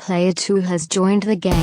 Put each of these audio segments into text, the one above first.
Player 2 has joined the game.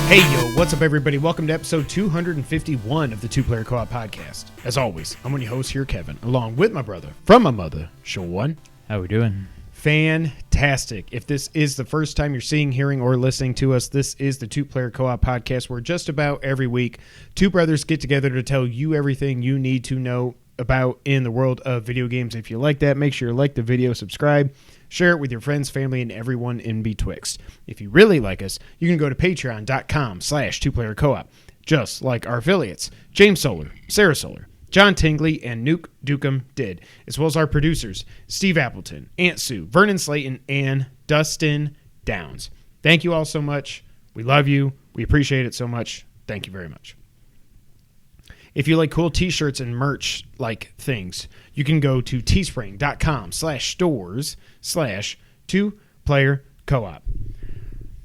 Hey, yo, what's up, everybody? Welcome to episode 251 of the Two Player Co-op Podcast. As always, I'm one of your hosts here, Kevin, along with my brother from my mother, Sean. How we doing? Fantastic. If this is the first time you're seeing, hearing, or listening to us, this is the Two Player Co-op Podcast, where just about every week, two brothers get together to tell you everything you need to know about in the world of video games. If you like that, make sure you like the video, subscribe, share it with your friends, family, and everyone in betwixt. If you really like us, you can go to patreon.com/2playercoop, just like our affiliates, James Solar, Sarah Solar, John Tingley, and Nuke Dukem did, as well as our producers, Steve Appleton, Aunt Sue, Vernon Slayton, and Dustin Downs. Thank you all so much. We love you. We appreciate it so much. Thank you very much. If you like cool t-shirts and merch like things, you can go to teespring.com/stores/2playercoop.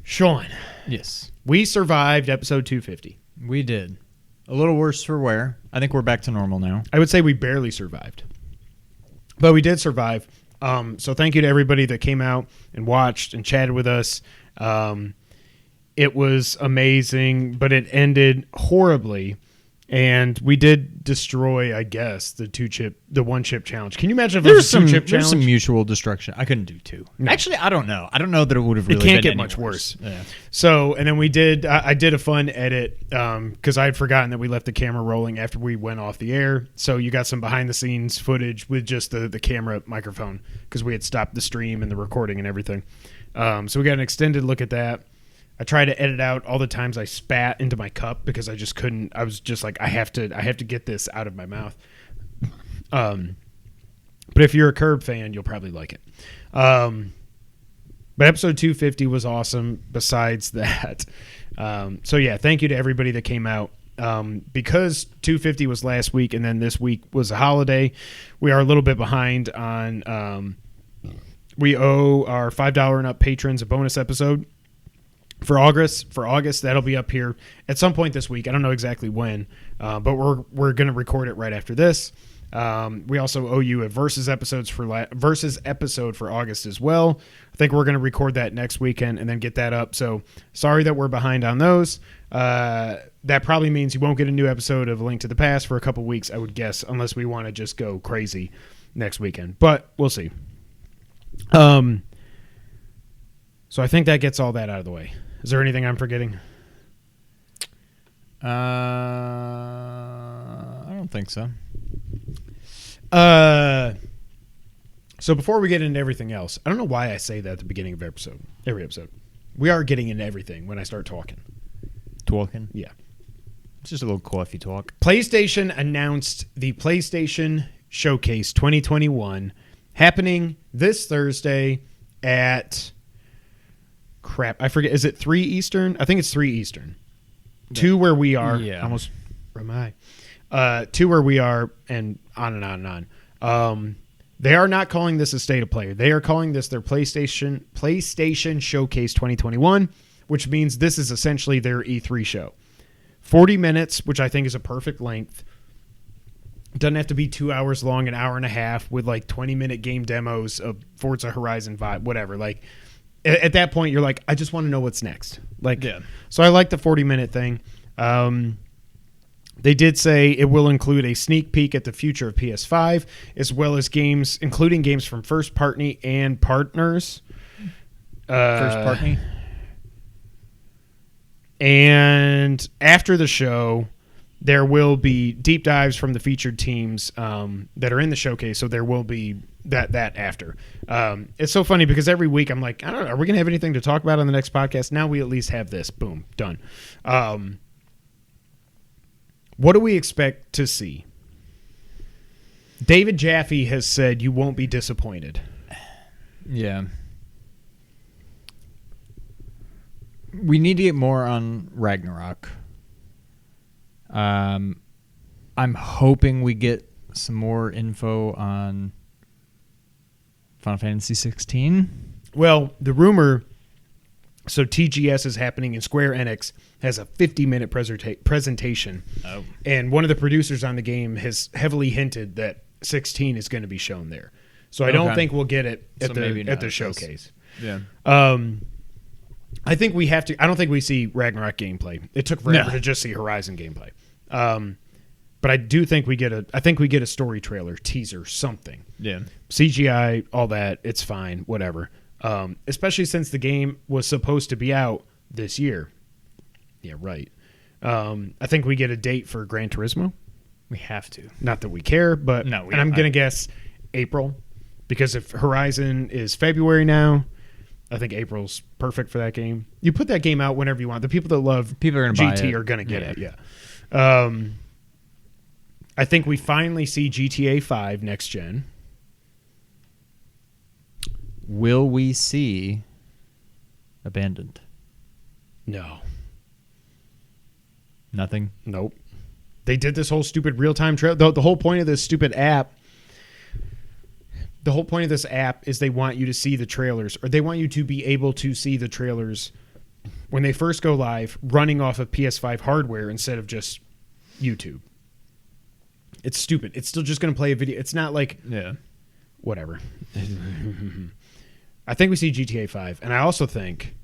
Sean. Yes. We survived episode 250. We did. A little worse for wear. I think we're back to normal now. I would say we barely survived. But we did survive. So thank you to everybody that came out and watched and chatted with us. It was amazing, but it ended horribly. And we did destroy, I guess, the one chip challenge. Can you imagine if there was a two-chip challenge? There's some mutual destruction. I couldn't do two. No. Actually, I don't know. I don't know that it would have really been It can't get much worse. Yeah. So, and then we did, I did a fun edit because I had forgotten that we left the camera rolling after we went off the air. So you got some behind-the-scenes footage with just the camera microphone because we had stopped the stream and the recording and everything. So we got an extended look at that. I tried to edit out all the times I spat into my cup because I just couldn't. I was just like, I have to get this out of my mouth. But if you're a Curb fan, you'll probably like it. But episode 250 was awesome. Besides that, so yeah, thank you to everybody that came out. Because 250 was last week and then this week was a holiday, we are a little bit behind on. We owe our $5 and up patrons a bonus episode. For August, that'll be up here at some point this week. I don't know exactly when, but we're going to record it right after this. We also owe you a Versus episode for August as well. I think we're going to record that next weekend and then get that up. So sorry that we're behind on those. That probably means you won't get a new episode of A Link to the Past for a couple weeks, I would guess, unless we want to just go crazy next weekend. But we'll see. So I think that gets all that out of the way. Is there anything I'm forgetting? I don't think so. So before we get into everything else, I don't know why I say that at the beginning of every episode. We are getting into everything when I start talking. Talking? Yeah. It's just a little coffee talk. PlayStation announced the PlayStation Showcase 2021 happening this Thursday at... Crap, I forget. Is it 3 Eastern? I think it's 3 Eastern. 2 where we are. Yeah. Almost. Where am I? 2 where we are, and on and on and on. They are not calling this a State of Play. They are calling this their PlayStation Showcase 2021, which means this is essentially their E3 show. 40 minutes, which I think is a perfect length. Doesn't have to be 2 hours long, an hour and a half with like 20-minute game demos of Forza Horizon 5, whatever. Like, at that point, you're like, I just want to know what's next. Like, yeah. So I like the 40-minute thing. They did say it will include a sneak peek at the future of PS5, as well as games, including games from first party and partners. First party? And after the show, there will be deep dives from the featured teams that are in the showcase. So there will be that after. It's so funny because every week I'm like, I don't know, are we going to have anything to talk about on the next podcast? Now we at least have this. Boom, done. What do we expect to see? David Jaffe has said you won't be disappointed. Yeah. We need to get more on Ragnarok. I'm hoping we get some more info on Final Fantasy 16. Well, the rumor, so TGS is happening and Square Enix has a 50-minute presentation. Oh. And one of the producers on the game has heavily hinted that 16 is going to be shown there. So I don't think we'll get it at the showcase. Yeah. I think we have to. I don't think we see Ragnarok gameplay. It took forever to just see Horizon gameplay. But I do think we get a story trailer, teaser, something. Yeah. CGI, all that, it's fine, whatever. Especially since the game was supposed to be out this year. Yeah, right. I think we get a date for Gran Turismo. We have to. Not that we care, but no, and I'm gonna guess April, because if Horizon is February now, I think April's perfect for that game. You put that game out whenever you want. The people that love GT are gonna get it. Yeah. I think we finally see GTA 5 next gen. Will we see Abandoned? No. Nothing? Nope. They did this whole stupid real-time trail. The whole point of this stupid app, the whole point of this app is they want you to see the trailers, or they want you to be able to see the trailers when they first go live running off of PS5 hardware instead of just YouTube. It's stupid. It's still just going to play a video. It's not like... Yeah. Whatever. I think we see GTA 5, and I also think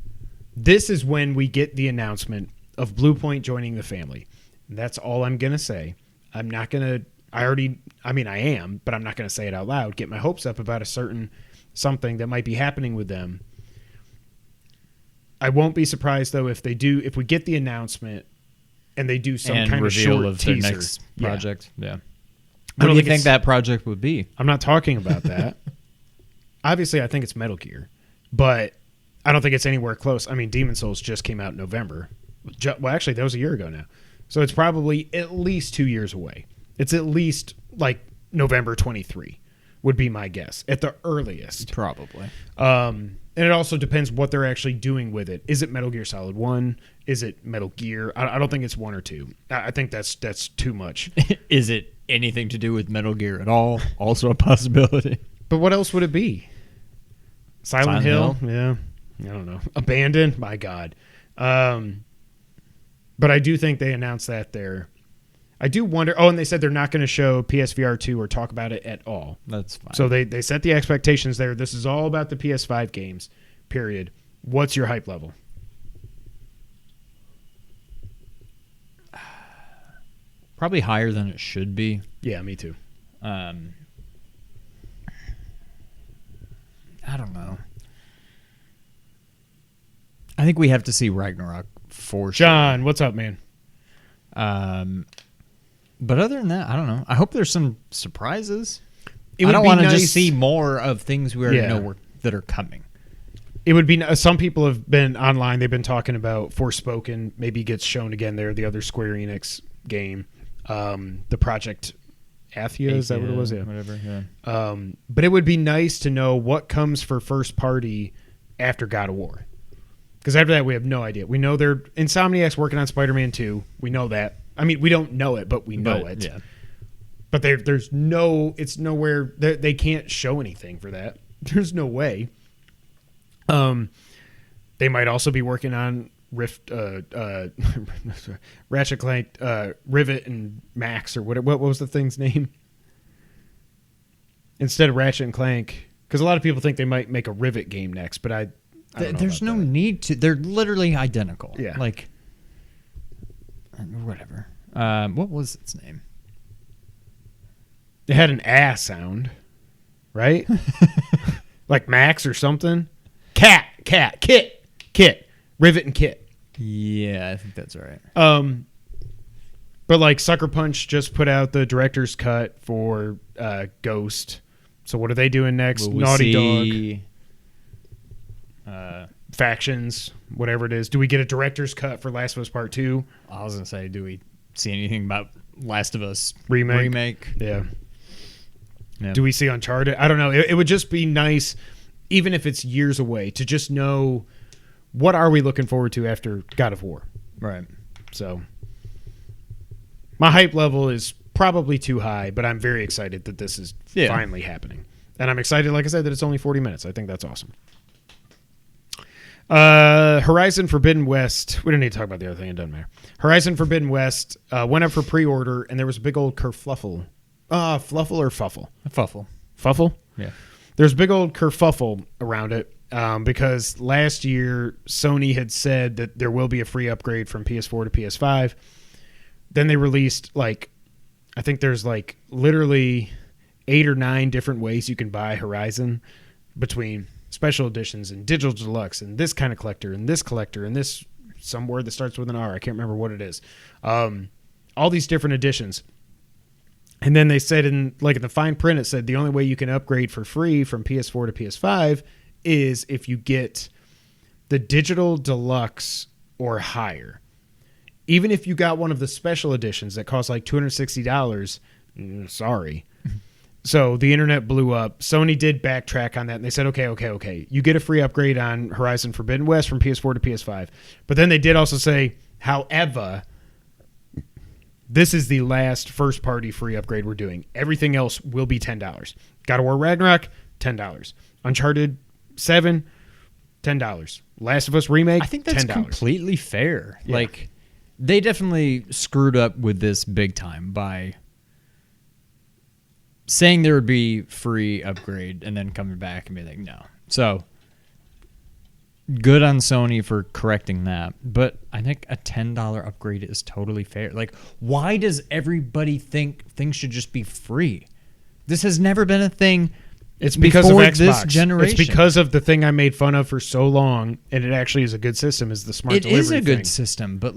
this is when we get the announcement of Blue Point joining the family. And that's all I'm going to say. I'm not going to... I am, but I'm not going to say it out loud. Get my hopes up about a certain something that might be happening with them. I won't be surprised, though, if we get the announcement and they do some kind of short of teaser. Their next project. Yeah. What do you think that project would be? I'm not talking about that. Obviously, I think it's Metal Gear, but I don't think it's anywhere close. I mean, Demon's Souls just came out in November. Well, actually, that was a year ago now. So it's probably at least 2 years away. It's at least like November 23 would be my guess at the earliest. Probably. And it also depends what they're actually doing with it. Is it Metal Gear Solid 1? Is it Metal Gear? I don't think it's 1 or 2. I think that's too much. Is it anything to do with Metal Gear at all? Also a possibility. But what else would it be? Silent Hill? Yeah. I don't know. Abandoned? My God. But I do think they announced that there. I do wonder. Oh, and they said they're not going to show PSVR 2 or talk about it at all. That's fine. So they set the expectations there. This is all about the PS5 games, period. What's your hype level? Probably higher than it should be. Yeah, me too. I don't know. I think we have to see Ragnarok for sure. John, what's up, man? But other than that, I don't know. I hope there's some surprises. I don't want to just see more of things we already know that are coming. It would be. Some people have been online. They've been talking about Forspoken. Maybe gets shown again there. The other Square Enix game, the Project Athia. Is that what it was? Yeah, whatever. Yeah. But it would be nice to know what comes for first party after God of War. Because after that, we have no idea. We know they're Insomniac's working on Spider-Man 2. We know that. I mean, we don't know it, but we know it. Yeah. But there's no, it's nowhere, they can't show anything for that. There's no way. They might also be working on Ratchet Clank, Rivet and Max, or what was the thing's name? Instead of Ratchet and Clank, because a lot of people think they might make a Rivet game next, but I don't know there's no that. need to. They're literally identical. Yeah. Like, whatever. What was its name? It had an ass sound, right? Like Max or something. Cat, Kit, Rivet and Kit. Yeah, I think that's right. But like Sucker Punch just put out the director's cut for Ghost. So what are they doing next? Naughty Dog. Factions, whatever it is. Do we get a director's cut for Last of Us Part 2? I was gonna say, do we see anything about Last of Us remake? Yeah. Do we see Uncharted? I don't know. It would just be nice, even if it's years away, to just know what are we looking forward to after God of War. Right. So my hype level is probably too high, but I'm very excited that this is finally happening. And I'm excited, like I said, that it's only 40 minutes. I think that's awesome. Horizon Forbidden West. We don't need to talk about the other thing. It doesn't matter. Horizon Forbidden West went up for pre-order, and there was a big old kerfuffle Fluffle or Fuffle? Fuffle. Fuffle? Yeah. There's big old kerfuffle around it because last year Sony had said that there will be a free upgrade from PS4 to PS5. Then they released I think there's literally 8 or 9 different ways you can buy Horizon between special editions and digital deluxe and this kind of collector and this some word that starts with an R. I can't remember what it is. All these different editions. And then they said in the fine print, it said the only way you can upgrade for free from PS4 to PS5 is if you get the digital deluxe or higher. Even if you got one of the special editions that costs $260, sorry. So the internet blew up. Sony did backtrack on that, and they said, okay. You get a free upgrade on Horizon Forbidden West from PS4 to PS5. But then they did also say, however, this is the last first-party free upgrade we're doing. Everything else will be $10. God of War Ragnarok, $10. Uncharted 7, $10. Last of Us Remake, I think that's $10. completely fair. Yeah. They definitely screwed up with this big time by saying there would be free upgrade and then coming back and be like, no. So, good on Sony for correcting that. But I think a $10 upgrade is totally fair. Why does everybody think things should just be free? This has never been a thing. It's because of Xbox. This generation. It's because of the thing I made fun of for so long, and it actually is a good system, is the smart delivery It is a good thing. system, but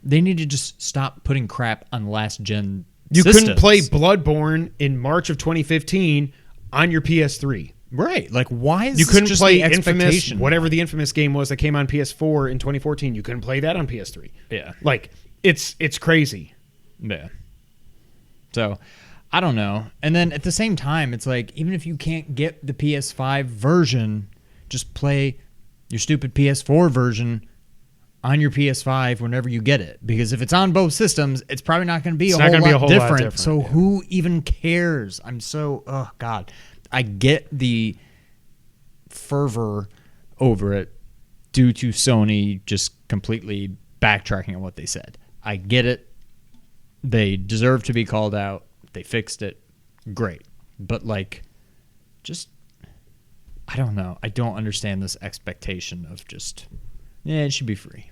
they need to just stop putting crap on last-gen systems. Couldn't play Bloodborne in March of 2015 on your PS3. Right. Why is you this couldn't just play the Infamous, expectation? whatever the Infamous game was that came on PS4 in 2014. You couldn't play that on PS3. Yeah. It's crazy. Yeah. So, I don't know. And then at the same time, it's even if you can't get the PS5 version, just play your stupid PS4 version on your PS5 whenever you get it. Because if it's on both systems, it's probably not going to be a whole lot different. So who even cares? Oh, God. I get the fervor over it due to Sony just completely backtracking on what they said. I get it. They deserve to be called out. They fixed it. Great. But just, I don't know. I don't understand this expectation of just, it should be free.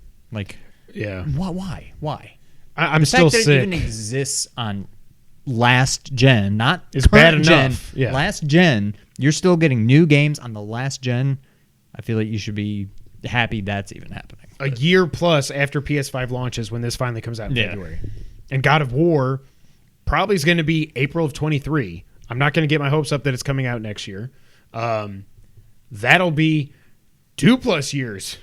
Yeah. Why? I'm still sick. The fact that it even exists on last gen, not is bad enough. Gen, yeah. Last gen, you're still getting new games on the last gen. I feel like you should be happy that's even happening. A year plus after PS5 launches when this finally comes out in February. And God of War probably is going to be April of 23. I'm not going to get my hopes up that it's coming out next year. That'll be 2+ years,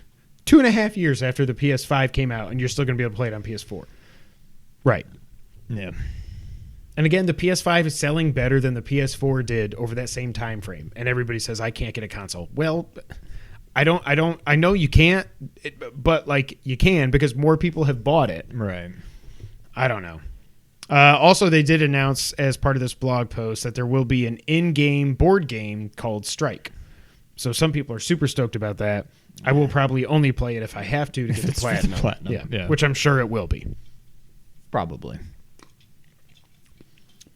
2.5 years after the PS5 came out, and you're still going to be able to play it on PS4. Right. Yeah. And again, the PS5 is selling better than the PS4 did over that same time frame. And everybody says, I can't get a console. Well, I know you can't, but you can because more people have bought it. Right. I don't know. Also, they did announce as part of this blog post that there will be an in-game board game called Strike. So some people are super stoked about that. I will probably only play it if I have to get the platinum. Yeah, which I'm sure it will be. Probably.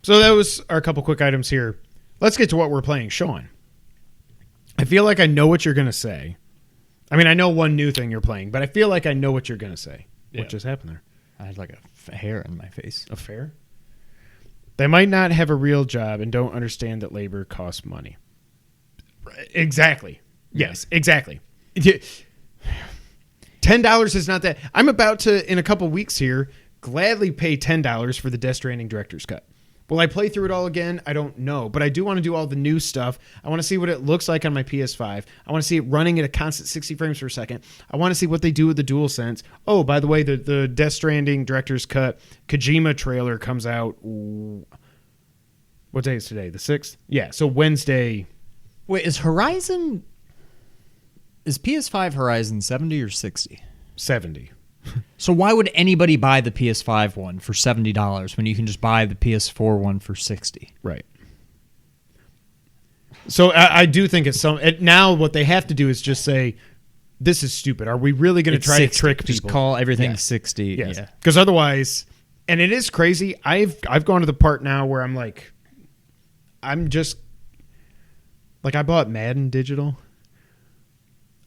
So those are a couple quick items here. Let's get to what we're playing. Sean, I feel like I know what you're going to say. I mean, I know one new thing you're playing, but I feel like I know what you're going to say. Yeah. What just happened there? I had a hair in my face. A fair? They might not have a real job and don't understand that labor costs money. Exactly. Yes, exactly. $10 is not that. I'm about to, in a couple weeks here, gladly pay $10 for the Death Stranding Director's Cut. Will I play through it all again? I don't know. But I do want to do all the new stuff. I want to see what it looks like on my PS5. I want to see it running at a constant 60 frames per second. I want to see what they do with the DualSense. Oh, by the way, the Death Stranding Director's Cut Kojima trailer comes out. What day is today? The 6th? Yeah, so Wednesday. Wait, is PS5 Horizon 70 or 60? 70. So why would anybody buy the PS5 one for $70 when you can just buy the PS4 one for $60? Right. So I do think it's now what they have to do is just say, this is stupid. Are we really going to try 60. To trick people? Just call everything 60. Yes. Yeah. Because otherwise, And it is crazy. I've gone to the part now where I'm like, I'm just like, I bought Madden digital.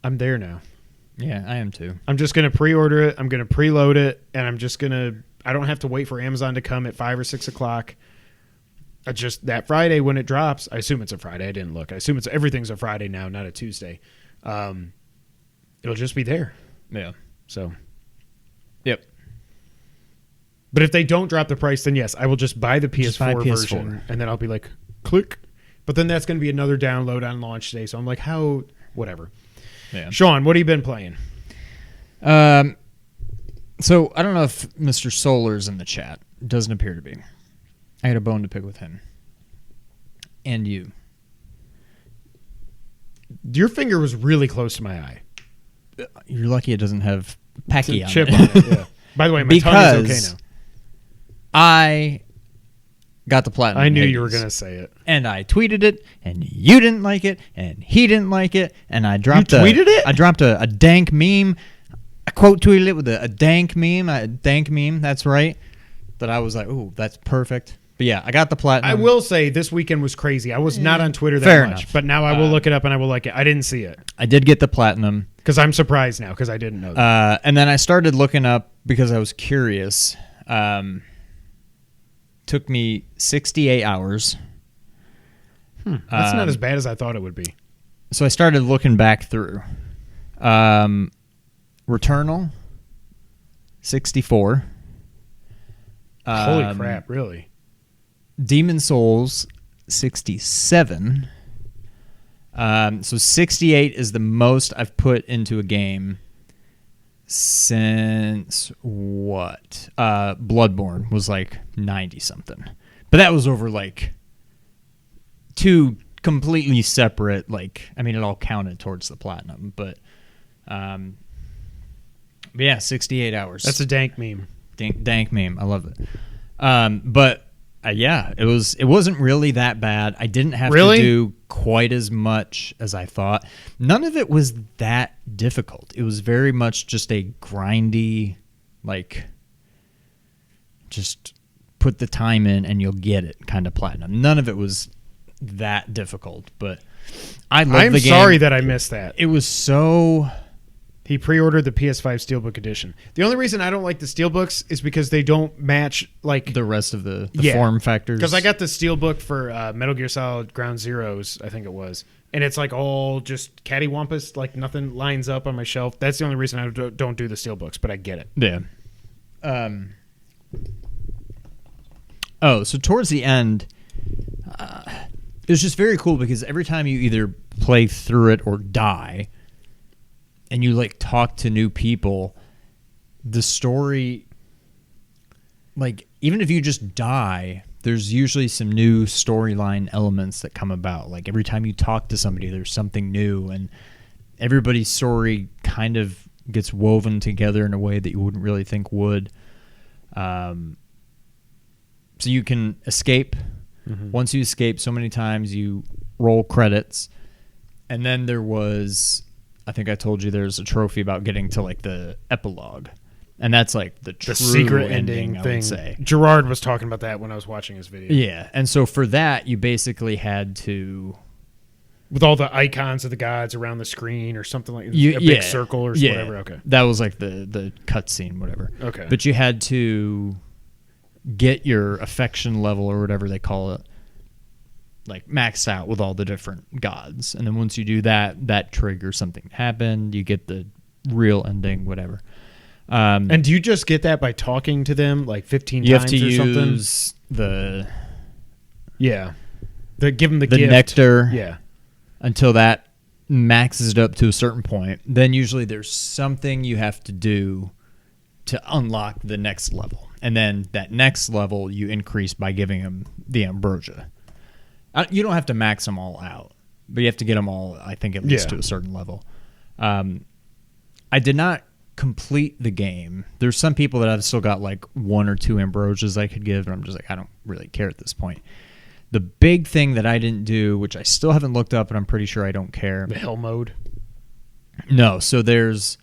I'm there now. Yeah, I am too. I'm just going to pre-order it. I'm going to preload it, and I'm just going to. I don't have to wait for Amazon to come at 5 or 6 o'clock. Just that Friday when it drops. I assume it's a Friday. I didn't look. I assume everything's a Friday now, not a Tuesday. It'll just be there. Yeah. So. Yep. But if they don't drop the price, then yes, I will just buy the PS4 PS4 version, and then I'll be like, click. But then that's going to be another download on launch day. So I'm like, how? Whatever. Yeah. Sean, what have you been playing? So I don't know if Mr. Solar's in the chat. Doesn't appear to be. I had a bone to pick with him. And you. Your finger was really close to my eye. You're lucky it doesn't have Pecky on Chip it. on it. Yeah. By the way, my tongue is okay now. I got the platinum. I knew Hades, you were going to say it. and I tweeted it, and you didn't like it, and he didn't like it, and I dropped. You tweeted it? I dropped a dank meme. I quote tweeted it with a dank meme. A dank meme. That's right. That I was like, ooh, that's perfect. But yeah, I got the platinum. I will say this weekend was crazy. I was not on Twitter that Fair much, enough. but now I will look it up and I will like it. I didn't see it I did get the platinum. because I'm surprised now because I didn't know that. And then I started looking up because I was curious. Took me 68 hours. That's not as bad as I thought it would be. So I started looking back through. Returnal, 64. Holy crap, really? Demon Souls, 67. So 68 is the most I've put into a game since what? Bloodborne was like 90 something. But that was over like 2 completely separate, like, I mean, it all counted towards the platinum, but yeah, 68 hours. That's a dank meme. Dank meme. I love it. But yeah, it wasn't really that bad. I didn't have to do quite as much as I thought. None of it was that difficult. It was very much just a grindy, like, just put the time in and you'll get it kind of platinum. None of it was that difficult, but I love the game. I'm sorry that I missed that. It was so... He pre-ordered the PS5 Steelbook Edition. The only reason I don't like the Steelbooks is because they don't match like the rest of the form factors. Because I got the Steelbook for Metal Gear Solid Ground Zeroes, I think it was, and it's like all just cattywampus, like nothing lines up on my shelf. That's the only reason I don't do the Steelbooks, but I get it. Yeah. So towards the end, it was just very cool because every time you either play through it or die, and you like talk to new people, the story, like, even if you just die, there's usually some new storyline elements that come about. Like every time you talk to somebody, there's something new, and everybody's story kind of gets woven together in a way that you wouldn't really think would. So you can escape. Mm-hmm. Once you escape so many times, you roll credits. And then there was... I think I told you there's a trophy about getting to like the epilogue, and that's like the true secret ending I thing. would say. Gerard was talking about that when I was watching his video. Yeah, and so for that, you basically had to, with all the icons of the gods around the screen or something like a big circle or whatever. Okay, that was like the cutscene, whatever. Okay, but you had to get your affection level or whatever they call it, like maxed out with all the different gods, and then once you do that triggers something happened. You get the real ending, whatever. And do you just get that by talking to them like 15 you times have to or something? use the give them the gift. Nectar, until that maxes it up to a certain point. Then usually there's something you have to do to unlock the next level, and then that next level you increase by giving them the ambrosia. You don't have to max them all out, but you have to get them all, I think, at least to a certain level. I did not complete the game. There's some people that I've still got like 1 or 2 ambrosias I could give, and I'm just like, I don't really care at this point. The big thing that I didn't do, which I still haven't looked up, and I'm pretty sure I don't care. The hell mode? No, so there's...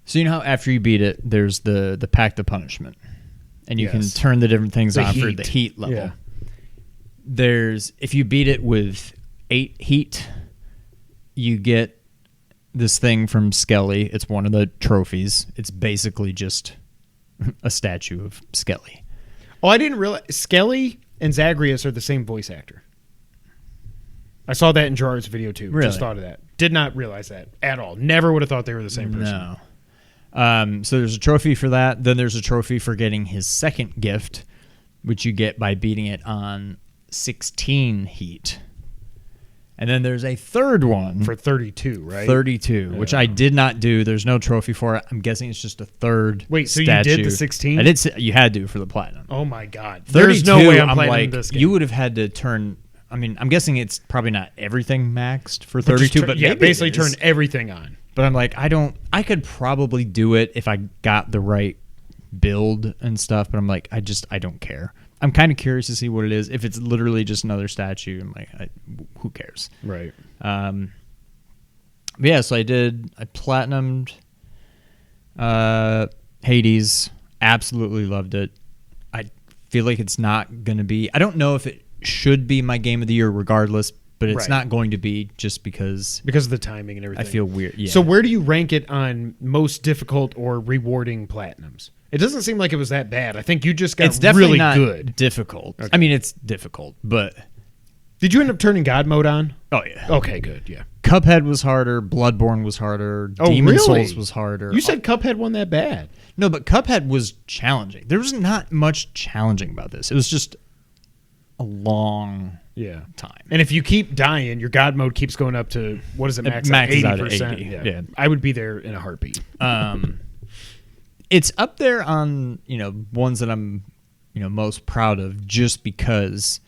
So you know how after you beat it, there's the Pact of Punishment, and you can Yes. turn the different things The on for heat. the heat level. Yeah. If you beat it with 8 heat, you get this thing from Skelly. It's one of the trophies. It's basically just a statue of Skelly. Oh, I didn't realize Skelly and Zagreus are the same voice actor. I saw that in Gerard's video too. Really? Just thought of that. Did not realize that at all. Never would have thought they were the same person. No. So there's a trophy for that. Then there's a trophy for getting his second gift, which you get by beating it on 16 heat. And then there's a third one For 32, right? 32, Yeah. which I did not do. There's no trophy for it. I'm guessing it's just a third. Wait, so statue. you did the 16? I did. You had to for the platinum. Oh my god. 32, There's no way I'm like, playing this game. you would have had to turn. I mean, I'm guessing it's probably not everything maxed for But just 32, turn- but yeah, maybe basically it is. turn everything on. But I'm like, I could probably do it if I got the right build and stuff. But I'm like, I don't care. I'm kind of curious to see what it is. If it's literally just another statue, I'm like, who cares? Right. But yeah, so I platinumed Hades. Absolutely loved it. I feel like it's not going to be, I don't know if it should be my game of the year regardless, but it's Right. not going to be just because Because of the timing and I everything. feel weird. Yeah. So where do you rank it on most difficult or rewarding platinums? It doesn't seem like it was that bad. I think you just got it's definitely really not good. difficult. Okay. I mean, it's difficult, but Did you end up turning God mode on? oh yeah. Okay, good. Yeah. Cuphead was harder. Bloodborne was harder. Oh, Demon really? Souls was harder. You said Cuphead wasn't that bad. No, but Cuphead was challenging. There was not much challenging about this. It was just a long Yeah. time. And if you keep dying, your God mode keeps going up to, what is it, max? maxes out at 80%. 80, Yeah. yeah. I would be there in a heartbeat. It's up there on, ones that I'm, most proud of just because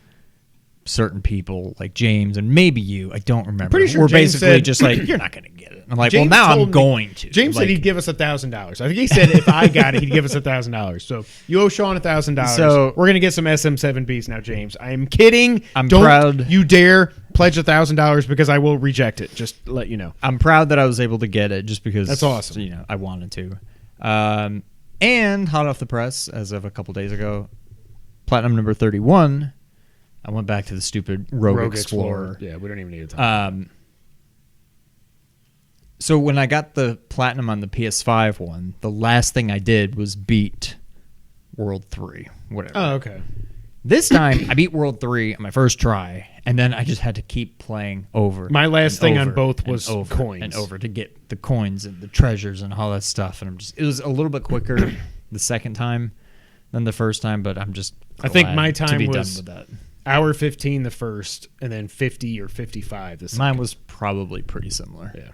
certain people like James and maybe you, I don't remember. Pretty sure we're James basically said- just like, you're not going to get it. I'm like, James well, now told I'm me- going to. James like, said he'd give us $1,000. I think he said if I got it, he'd give us $1,000. So you owe Sean $1,000. So- we're gonna get some SM7Bs now, James. I am kidding. I'm Don't proud. you dare pledge $1,000 because I will reject it. Just to let you know. I'm proud that I was able to get it just because That's awesome. I wanted to. And hot off the press, as of a couple days ago, platinum number 31. I went back to the stupid Rogue Explorer. Yeah, we don't even need to talk. So when I got the platinum on the PS5 one, the last thing I did was beat World 3, whatever. Oh, okay. This time, I beat World 3 on my first try, and then I just had to keep playing over. My last and thing on over both and was over coins. and over to get the coins and the treasures and all that stuff. And it was a little bit quicker the second time than the first time, but I'm just I think glad my to time be was done with that. Hour 15 the first, and then 50 or 55 the second. Mine was probably pretty similar. Yeah.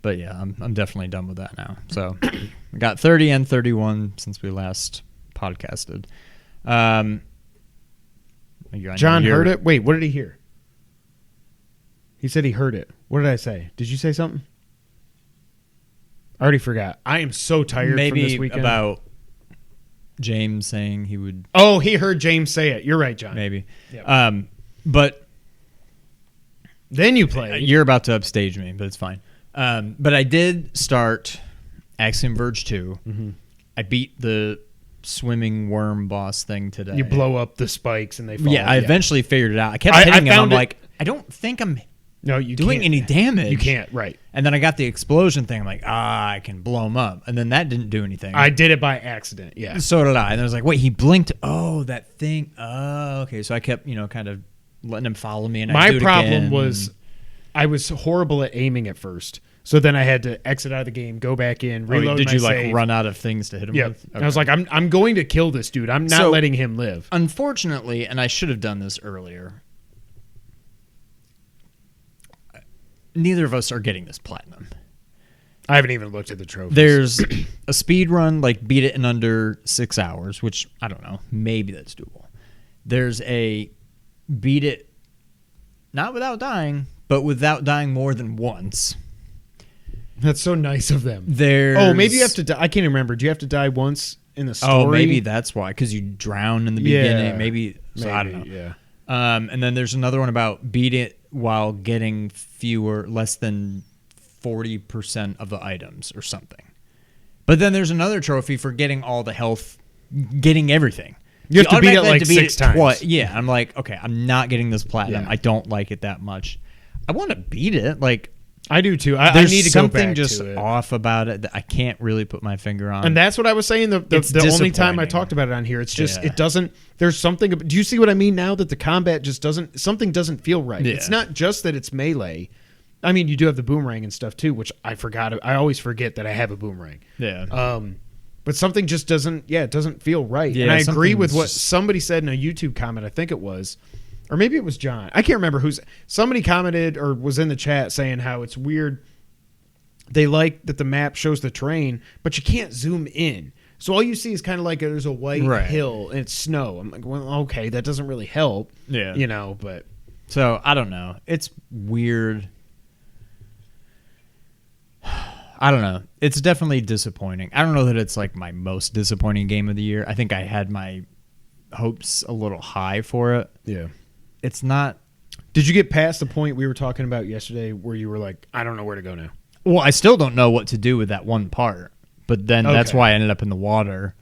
But yeah, I'm definitely done with that now. So we got 30 and 31 since we last podcasted. John heard it? Wait, what did he hear? He said he heard it. What did I say? Did you say something? I already forgot. I am so tired Maybe from this weekend. about James saying he would. Oh, he heard James say it. You're right, John. Maybe. Yep. But Then you play. you're about to upstage me, but it's fine. But I did start Axiom Verge 2. Mm-hmm. I beat the swimming worm boss thing today. You blow up the spikes and they fall. Yeah, I eventually figured it out. I kept I hitting him. I'm found it- like, I don't think I'm No, you doing can't. any damage. You can't, right. And then I got the explosion thing. I'm like, I can blow him up. And then that didn't do anything. I did it by accident, yeah. So did I. And I was like, wait, he blinked. Oh, that thing. Oh, okay. So I kept, kind of letting him follow me. And I'd do My it problem again. was I was horrible at aiming at first. So then I had to exit out of the game, go back in, reload did my you save. run out of things to hit him Yeah. with? I was like, I'm going to kill this dude. I'm not So- letting him live. Unfortunately, and I should have done this earlier, neither of us are getting this platinum. I haven't even looked at the trophies. There's a speed run, like beat it in under 6 hours, which I don't know. Maybe that's doable. There's a beat it not without dying, but without dying more than once. That's so nice of them. There's Oh, maybe you have to die. I can't remember. Do you have to die once in the story? Oh, maybe that's why, because you drown in the beginning. Yeah. Maybe, so I don't know. Yeah. And then there's another one about beat it while getting less than 40% of the items or something. But then there's another trophy for getting all the health, getting everything. You have to beat it like 6 times. Yeah, I'm like, okay, I'm not getting this platinum. Yeah. I don't like it that much. I want to beat it. Like, I do too. I there's need to go back something just to it. off about it that I can't really put my finger on. And that's what I was saying. The only time I disappointing. talked about it on here, it's just Yeah. it doesn't. There's something. Do you see what I mean now? That the combat just doesn't. Something doesn't feel right. Yeah. It's not just that it's melee. I mean, you do have the boomerang and stuff too, which I forgot. I always forget that I have a boomerang. Yeah. But something just doesn't. Yeah, it doesn't feel right. Yeah, and I agree with something's what just- somebody said in a YouTube comment. I think it was. Or maybe it was John. I can't remember who's. Somebody commented or was in the chat saying how it's weird. They like that the map shows the terrain, but you can't zoom in. So all you see is kind of like there's a white Right. hill and it's snow. I'm like, well, okay, that doesn't really help. Yeah. You know, but So I don't know. It's weird. I don't know. It's definitely disappointing. I don't know that it's like my most disappointing game of the year. I think I had my hopes a little high for it. yeah. It's not. Did you get past the point we were talking about yesterday where you were like, I don't know where to go now? Well, I still don't know what to do with that one part. But then that's Okay. why I ended up in the water.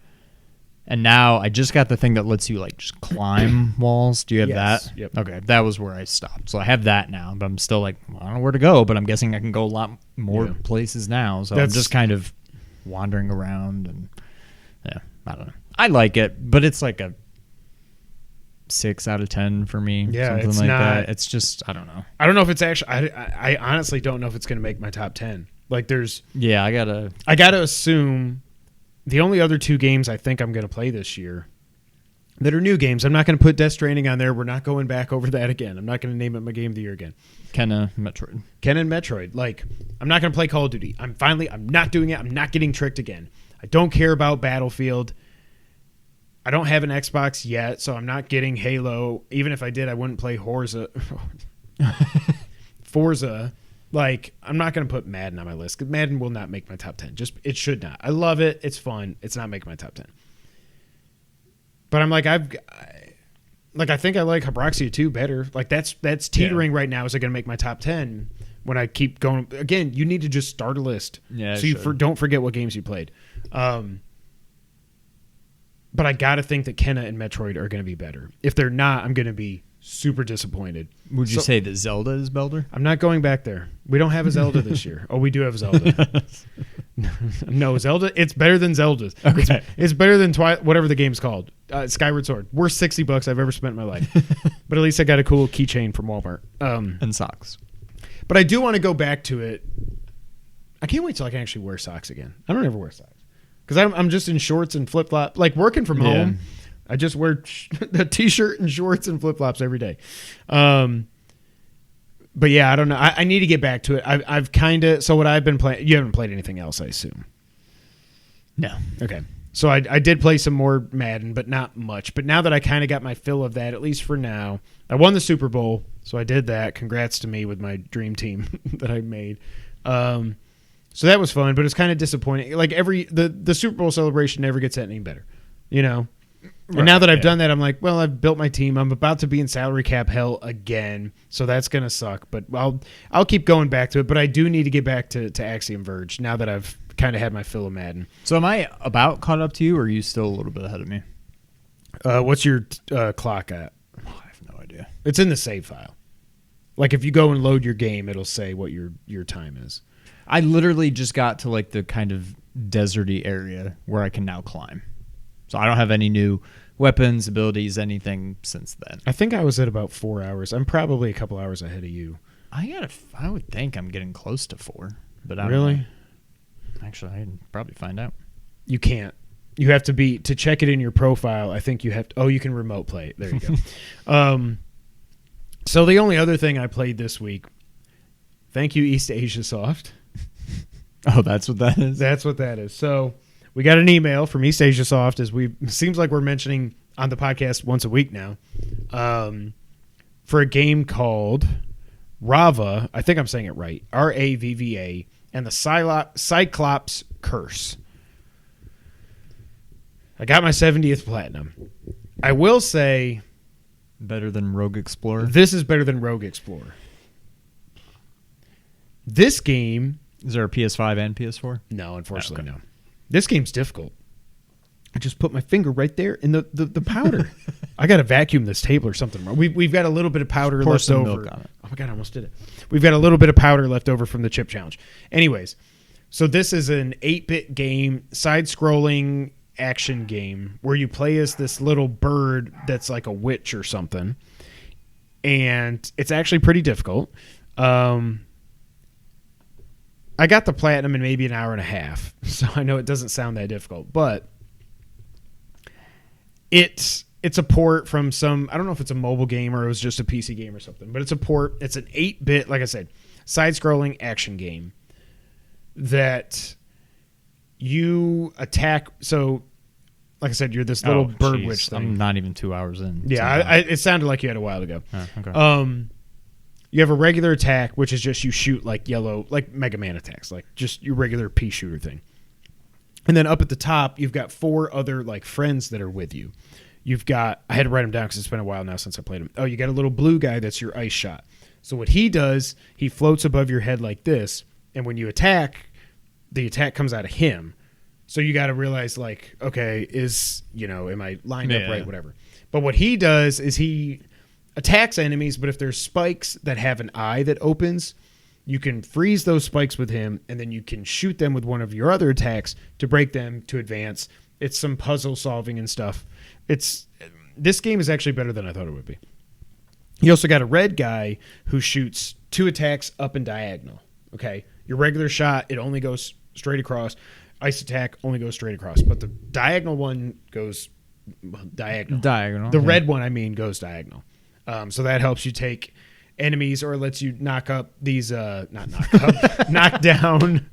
And now I just got the thing that lets you like just climb walls. Do you have Yes. that? Yep. Okay, that was where I stopped. So I have that now, but I'm still like, well, I don't know where to go, but I'm guessing I can go a lot more Yeah. places now. So That's- I'm just kind of wandering around and yeah, I don't know. I like it, but it's like a 6 out of 10 for me. Yeah, something it's like not- that. It's just, I don't know. I don't know if it's actually. I honestly don't know if it's going to make my top 10. Like, Yeah, I gotta assume the only other 2 games I think I'm going to play this year that are new games. I'm not going to put Death Stranding on there. We're not going back over that again. I'm not going to name it my game of the year again. Kenna Metroid. Ken and Metroid. Like, I'm not going to play Call of Duty. I'm not doing it. I'm not getting tricked again. I don't care about Battlefield. I don't have an Xbox yet, so I'm not getting Halo. Even if I did, I wouldn't play Forza. Like, I'm not going to put Madden on my list because Madden will not make my top 10. It should not. I love it. It's fun. It's not making my top 10. But I'm like, I think I like Habroxia 2 better. Like, that's teetering right now. Is it going to make my top 10 when I keep going? Again, you need to just start a list. Yeah, so you sure. don't forget what games you played. But I got to think that Kenna and Metroid are going to be better. If they're not, I'm going to be super disappointed. Would you say that Zelda is better? I'm not going back there. We don't have a Zelda this year. Oh, we do have Zelda. No, Zelda. It's better than Zelda's. Okay. It's better than whatever the game's called. Skyward Sword. Worst $60 I've ever spent in my life. But at least I got a cool keychain from Walmart. And socks. But I do want to go back to it. I can't wait till I can actually wear socks again. I don't ever wear socks because I'm just in shorts and flip flop. Like working from home, I just wear a t-shirt and shorts and flip flops every day. But yeah, I don't know. I need to get back to it. I've kind of. So what I've been playing. You haven't played anything else, I assume. No. Okay. So I did play some more Madden, but not much. But now that I kind of got my fill of that, at least for now, I won the Super Bowl, so I did that. Congrats to me with my dream team that I made. So that was fun, but it's kind of disappointing. Like the Super Bowl celebration never gets any better, you know. And now that I've done that, I'm like, well, I've built my team. I'm about to be in salary cap hell again, so that's gonna suck. But I'll keep going back to it. But I do need to get back to Axiom Verge now that I've kind of had my fill of Madden. So am I about caught up to you, or are you still a little bit ahead of me? What's your clock at? I have no idea. It's in the save file. Like if you go and load your game, it'll say what your time is. I literally just got to like the kind of deserty area where I can now climb. So I don't have any new weapons, abilities, anything since then. I think I was at about 4 hours. I'm probably a couple hours ahead of you. I would think I'm getting close to 4, but I don't Really? know. Actually, I can probably find out. You can't. You have to check it in your profile. I think you have to. Oh, you can remote play it. There you go. So the only other thing I played this week. Thank you, East Asia Soft. Oh, that's what that is? That's what that is. So we got an email from East Asia Soft, seems like we're mentioning on the podcast once a week now, for a game called Ravva. I think I'm saying it right. Ravva, and the Cyclops Curse. I got my 70th platinum. I will say Better than Rogue Explorer? this is better than Rogue Explorer. This game... Is there a PS5 and PS4? No, unfortunately, Okay. This game's difficult. I just put my finger right there in the powder. I got to vacuum this table or something. We've got a little bit of powder Pour left some over. milk on it. Oh my God, I almost did it. We've got a little bit of powder left over from the chip challenge. Anyways, so this is an 8-bit game, side-scrolling action game where you play as this little bird that's like a witch or something. And it's actually pretty difficult. I got the platinum in maybe an hour and a half, so I know it doesn't sound that difficult, but it's a port from some, I don't know if it's a mobile game or it was just a PC game or something, but it's a port. It's an 8-bit, like I said, side-scrolling action game that you attack. So, like I said, you're this little bird witch thing. I'm not even 2 hours in. Yeah, it sounded like you had a while ago. Okay. You have a regular attack, which is just you shoot like yellow, like Mega Man attacks, like just your regular pea shooter thing. And then up at the top, you've got 4 other like friends that are with you. You've got, I had to write them down because it's been a while now since I played them. Oh, you got a little blue guy that's your ice shot. So what he does, he floats above your head like this, and when you attack, the attack comes out of him. So you got to realize like, okay, am I lined up right, whatever. But what he does is he attacks enemies, but if there's spikes that have an eye that opens, you can freeze those spikes with him, and then you can shoot them with one of your other attacks to break them to advance. It's some puzzle solving and stuff. This game is actually better than I thought it would be. You also got a red guy who shoots 2 attacks up and diagonal. Okay, your regular shot, it only goes straight across. Ice attack only goes straight across, but the diagonal one goes diagonal. The red one, I mean, goes diagonal. So that helps you take enemies or lets you knock up these knock down.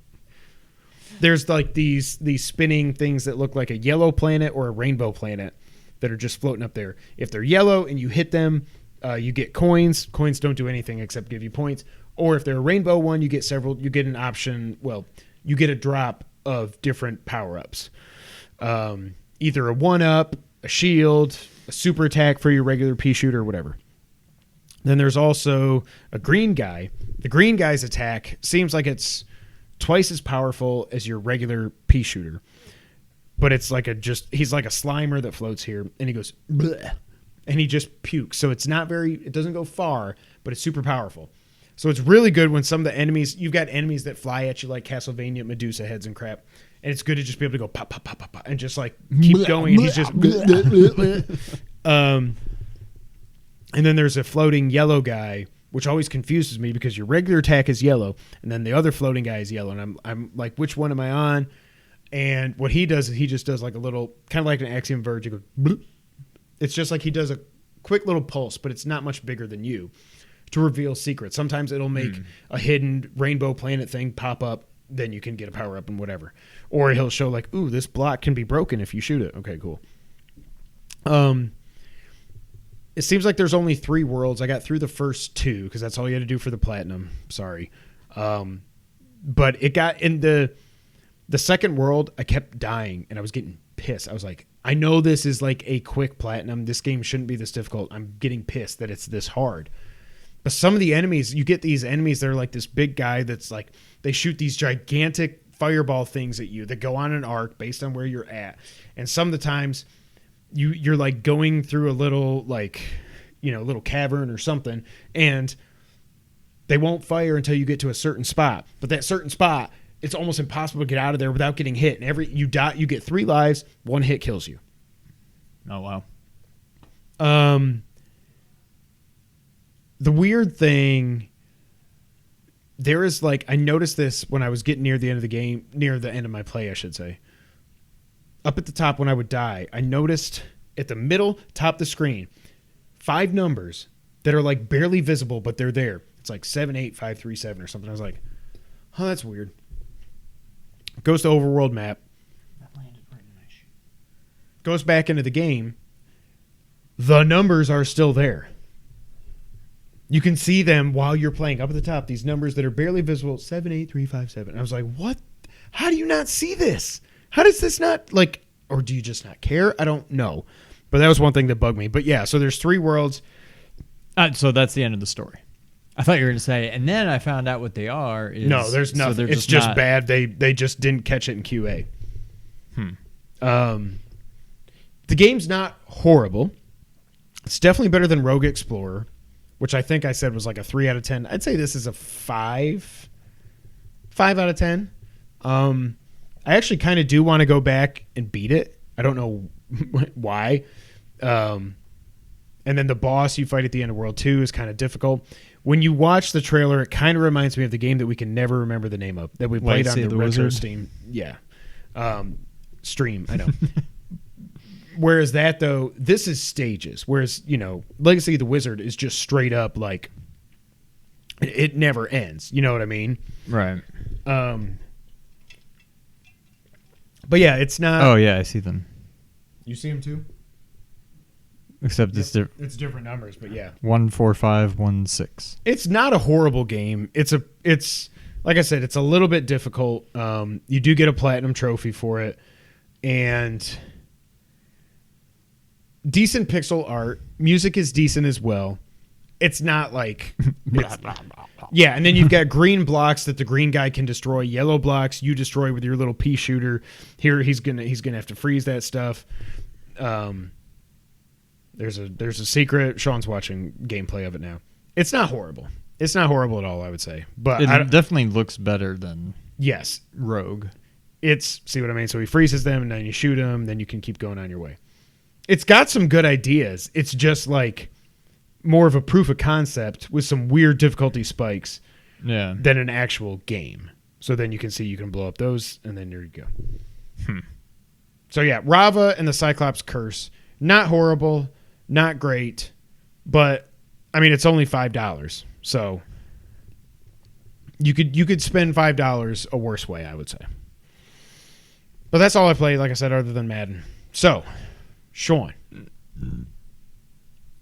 There's like these spinning things that look like a yellow planet or a rainbow planet that are just floating up there. If they're yellow and you hit them, you get coins. Coins don't do anything except give you points. Or if they're a rainbow one, you get an option. Well, you get a drop of different power-ups. Either a 1-up, a shield, a super attack for your regular pea shooter, or whatever. Then there's also a green guy. The green guy's attack seems like it's twice as powerful as your regular pea shooter. But it's like he's like a Slimer that floats here, and he goes, bleh, and he just pukes. So it doesn't go far, but it's super powerful. So it's really good when some of the enemies, you've got enemies that fly at you like Castlevania Medusa heads and crap. And it's good to just be able to go pop, pop, pop, pop, pop, and just like keep going. And he's just, and then there's a floating yellow guy, which always confuses me because your regular attack is yellow, and then the other floating guy is yellow. And I'm like, which one am I on? And what he does is he just does like a little, kind of like an Axiom Verge. He goes, bloop. It's just like he does a quick little pulse, but it's not much bigger than you to reveal secrets. Sometimes it'll make a hidden rainbow planet thing pop up. Then you can get a power up and whatever. Or he'll show like, ooh, this block can be broken if you shoot it. Okay, cool. It seems like there's only 3 worlds. I got through the first 2 because that's all you had to do for the platinum. Sorry. But it got in the second world, I kept dying and I was getting pissed. I was like, I know this is like a quick platinum. This game shouldn't be this difficult. I'm getting pissed that it's this hard. But some of the enemies, you get these enemies that are like this big guy that's like, they shoot these gigantic fireball things at you that go on an arc based on where you're at. And some of the times you're like going through a little like, little cavern or something, and they won't fire until you get to a certain spot. But that certain spot, it's almost impossible to get out of there without getting hit. And you get 3 lives, 1 hit kills you. Oh, wow. The weird thing, there is like, I noticed this when I was getting near the end of the game, near the end of my play, I should say. Up at the top when I would die, I noticed at the middle, top of the screen, 5 numbers that are like barely visible, but they're there. It's like 78537 or something. I was like, oh, that's weird. Goes to overworld map. That landed right in my shoe. Goes back into the game. The numbers are still there. You can see them while you're playing up at the top. These numbers that are barely visible, 78357. I was like, what? How do you not see this? How does this not, like, or do you just not care? I don't know. But that was one thing that bugged me. But yeah, so there's 3 worlds. So that's the end of the story. I thought you were going to say, and then I found out what they are. No, there's nothing. It's just bad. They just didn't catch it in QA. The game's not horrible. It's definitely better than Rogue Explorer, which I think I said was like a 3 out of 10. I'd say this is a 5 out of 10. I actually kind of do want to go back and beat it. I don't know why. And then the boss you fight at the end of World 2 is kind of difficult. When you watch the trailer, it kind of reminds me of the game that we can never remember the name of, that we played on the Retro Wizard? Steam. Yeah. Stream, I know. Whereas that, though, this is stages. Whereas, Legacy of the Wizard is just straight up like, it never ends. You know what I mean? Right. But yeah, it's not. Oh, yeah, I see them. You see them too? Except it's different numbers, but yeah. 14516. It's not a horrible game. It's like I said, it's a little bit difficult. You do get a platinum trophy for it, and decent pixel art. Music is decent as well. It's not like yeah, and then you've got green blocks that the green guy can destroy. Yellow blocks you destroy with your little pea shooter. Here he's gonna have to freeze that stuff. There's a secret. Sean's watching gameplay of it now. It's not horrible. It's not horrible at all, I would say. But it definitely looks better than Rogue. See what I mean? So he freezes them, and then you shoot them, then you can keep going on your way. It's got some good ideas. It's just like more of a proof of concept with some weird difficulty spikes than an actual game. So then you can see you can blow up those, and then there you go. So yeah, Ravva and the Cyclops Curse. Not horrible, not great, but I mean it's only $5. So you could spend $5 a worse way, I would say. But that's all I played, like I said, other than Madden. So, Sean,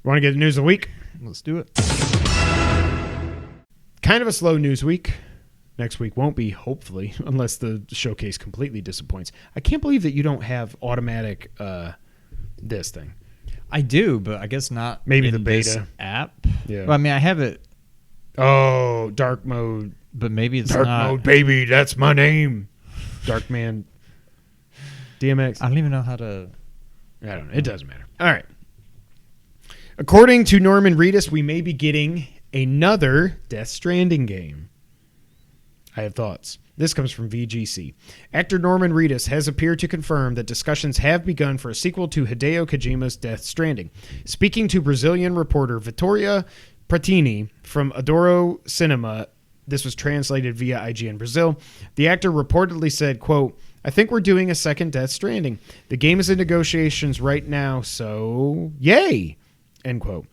want to get the news of the week? Let's do it. Kind of a slow news week. Next week won't be, hopefully, unless the showcase completely disappoints. I can't believe that you don't have automatic this thing. I do, but I guess not. Maybe in the beta this app. Yeah. Well, I mean, I have it. Oh, dark mode. But maybe it's dark not. Mode, baby. That's my name. Dark Man. DMX. I don't even know how to. I don't know. It doesn't matter. All right. According to Norman Reedus, we may be getting another Death Stranding game. I have thoughts. This comes from VGC. Actor Norman Reedus has appeared to confirm that discussions have begun for a sequel to Hideo Kojima's Death Stranding. Speaking to Brazilian reporter Vittoria Pratini from Adoro Cinema, this was translated via IGN Brazil, the actor reportedly said, quote, "I think we're doing a second Death Stranding. The game is in negotiations right now, so yay," end quote.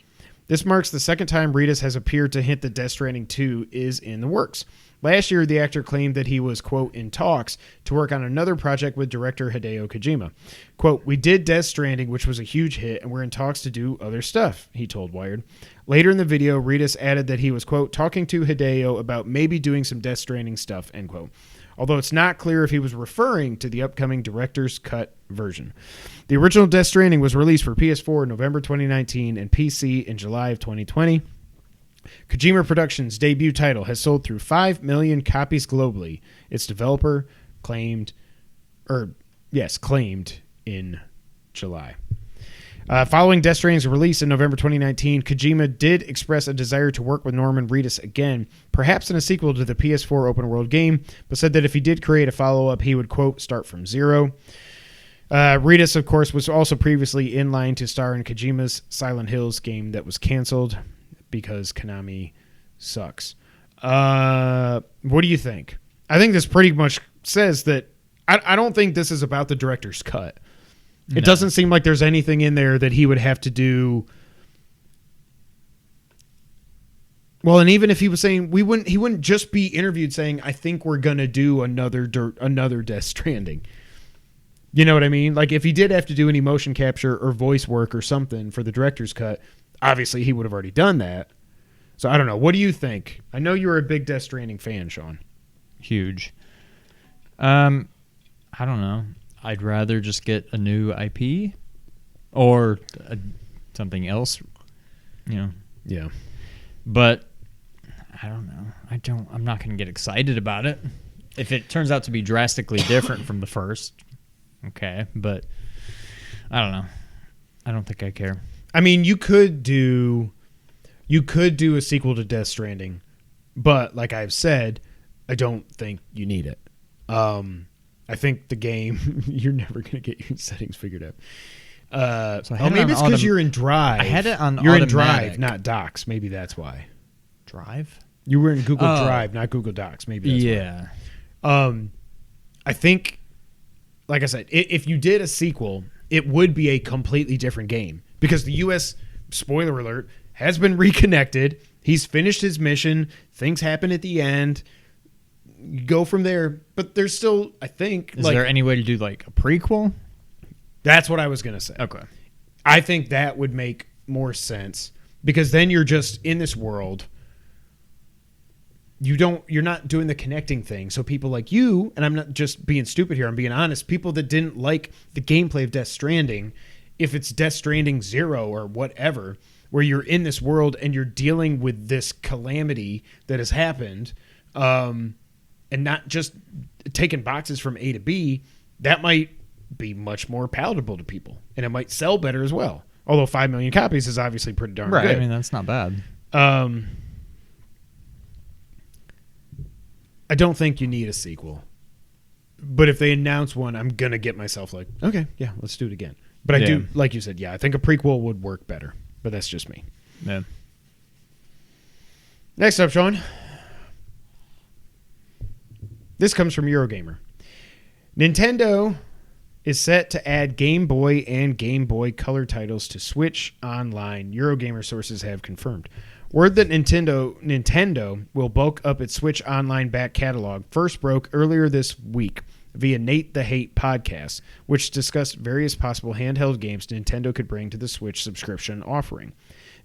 This marks the second time Reedus has appeared to hint that Death Stranding 2 is in the works. Last year, the actor claimed that he was, quote, in talks to work on another project with director Hideo Kojima. Quote, "We did Death Stranding, which was a huge hit, and we're in talks to do other stuff," he told Wired. Later in the video, Reedus added that he was, quote, talking to Hideo about maybe doing some Death Stranding stuff, end quote. Although it's not clear if he was referring to the upcoming director's cut version. The original Death Stranding was released for PS4 in November 2019 and PC in July of 2020. Kojima Productions' debut title has sold through 5 million copies globally. Its developer claimed in July. Following Death Stranding's release in November 2019, Kojima did express a desire to work with Norman Reedus again, perhaps in a sequel to the PS4 open world game, but said that if he did create a follow-up, he would, quote, start from zero. Reedus, of course, was also previously in line to star in Kojima's Silent Hills game that was canceled because Konami sucks. What do you think? I think this pretty much says that I don't think this is about the director's cut. It doesn't seem like there's anything in there that he would have to do. Well, and even if he was saying he wouldn't just be interviewed saying, "I think we're gonna do another Death Stranding." You know what I mean? Like if he did have to do any motion capture or voice work or something for the director's cut, obviously he would have already done that. So I don't know. What do you think? I know you were a big Death Stranding fan, Sean. Huge. I don't know. I'd rather just get a new IP or something else, you know. Yeah. But I don't know. I'm not going to get excited about it. If it turns out to be drastically different from the first, okay, but I don't know. I don't think I care. I mean, you could do a sequel to Death Stranding, but like I've said, I don't think you need it. I think the game, you're never going to get your settings figured out. So maybe it's because you're in Drive. I had it on You're automatic. in Drive, not Docs. Maybe that's why. Drive? You were in Google Drive, not Google Docs. Maybe that's why. I think, like I said, if you did a sequel, it would be a completely different game because the U.S., spoiler alert, has been reconnected. He's finished his mission. Things happen at the end. You go from there, but there's still, I think... Is there any way to do like a prequel? That's what I was going to say. Okay. I think that would make more sense because then you're just in this world... You're not doing the connecting thing. So people like you, and I'm not just being stupid here, I'm being honest, people that didn't like the gameplay of Death Stranding, if it's Death Stranding 0 or whatever, where you're in this world and you're dealing with this calamity that has happened, and not just taking boxes from A to B, that might be much more palatable to people. And it might sell better as well. Although 5 million copies is obviously pretty darn good. I mean, that's not bad. I don't think you need a sequel. But if they announce one, I'm going to get myself like, okay, yeah, let's do it again. But I do, like you said, yeah, I think a prequel would work better. But that's just me. Yeah. Next up, Sean. This comes from Eurogamer. Nintendo is set to add Game Boy and Game Boy Color titles to Switch Online. Eurogamer sources have confirmed. Word that Nintendo will bulk up its Switch Online back catalog first broke earlier this week via Nate the Hate podcast, which discussed various possible handheld games Nintendo could bring to the Switch subscription offering.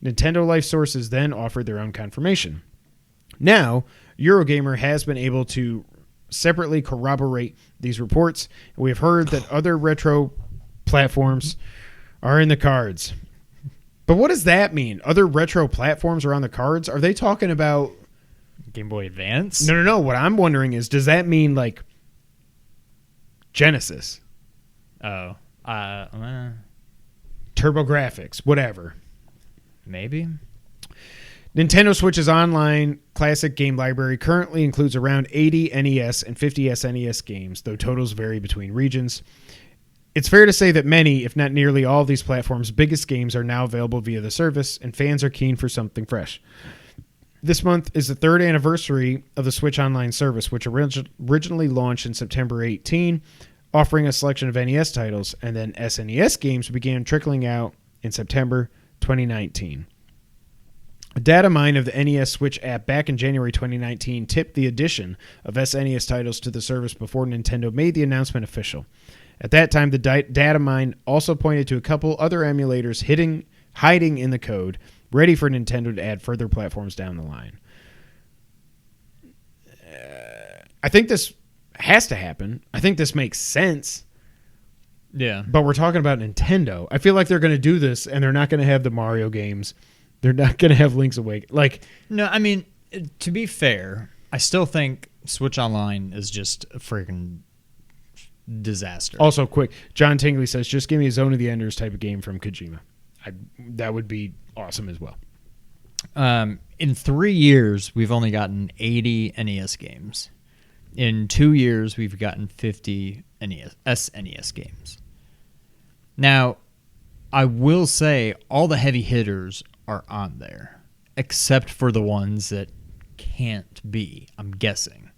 Nintendo Life sources then offered their own confirmation. Now, Eurogamer has been able to separately corroborate these reports, and we have heard that other retro platforms are in the cards. But what does that mean? Other retro platforms are on the cards? Are they talking about Game Boy Advance? No. What I'm wondering is, does that mean like Genesis? Oh. TurboGrafx, whatever. Maybe. Nintendo Switch's online classic game library currently includes around 80 NES and 50 SNES games, though totals vary between regions. It's fair to say that many, if not nearly all of these platforms' biggest games are now available via the service, and fans are keen for something fresh. This month is the third anniversary of the Switch Online service, which originally launched in September 18, offering a selection of NES titles, and then SNES games began trickling out in September 2019. A data mine of the NES Switch app back in January 2019 tipped the addition of SNES titles to the service before Nintendo made the announcement official. At that time, the data mine also pointed to a couple other emulators hiding in the code, ready for Nintendo to add further platforms down the line. I think this has to happen. I think this makes sense. Yeah. But we're talking about Nintendo. I feel like they're going to do this, and they're not going to have the Mario games. They're not going to have Link's Awakening. No, I mean, to be fair, I still think Switch Online is just a freaking disaster. Also, quick, John Tingley says, just give me a Zone of the Enders type of game from Kojima. That would be awesome as well. In 3 years, we've only gotten 80 NES games. In 2 years, we've gotten 50 SNES games. Now, I will say all the heavy hitters are on there, except for the ones that can't be, I'm guessing.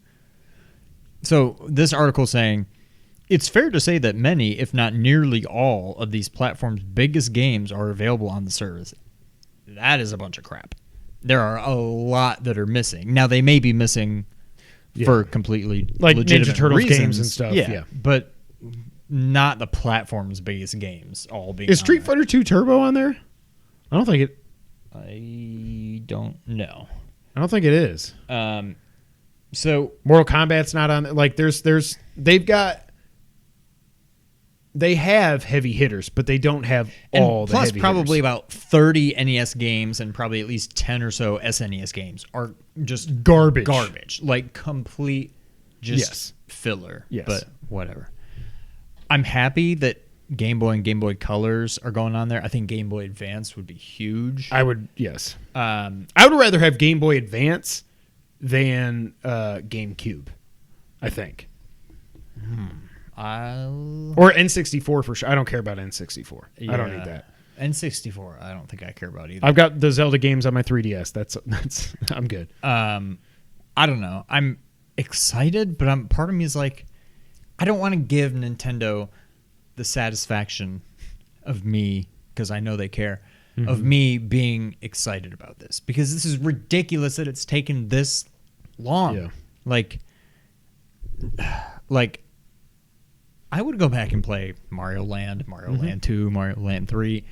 So this article saying, it's fair to say that many, if not nearly all, of these platforms' biggest games are available on the service. That is a bunch of crap. There are a lot that are missing. Now, they may be missing for completely like legitimate Ninja Turtles reasons. games and stuff. Yeah. But not the platform's biggest games all being Is Street Fighter 2 Turbo on there? I don't think it. I don't know. I don't think it is. So Mortal Kombat's not on. Like they have heavy hitters, but they don't have all the plus heavy probably hitters. about 30 NES games and probably at least 10 or so SNES games are just Garbage. Like complete just filler. Yes. But whatever. I'm happy that Game Boy and Game Boy Colors are going on there. I think Game Boy Advance would be huge. Yes. I would rather have Game Boy Advance than GameCube, I think. Or N64 for sure. I don't care about N64. I don't need that. N64, I don't think I care about either. I've got the Zelda games on my 3DS. That's I'm good. I don't know. I'm excited, but part of me is like, I don't want to give Nintendo the satisfaction of me, because I know they care, of me being excited about this, because this is ridiculous that it's taken this long. Yeah. Like I would go back and play Mario Land, Mario Land 2, Mario Land 3.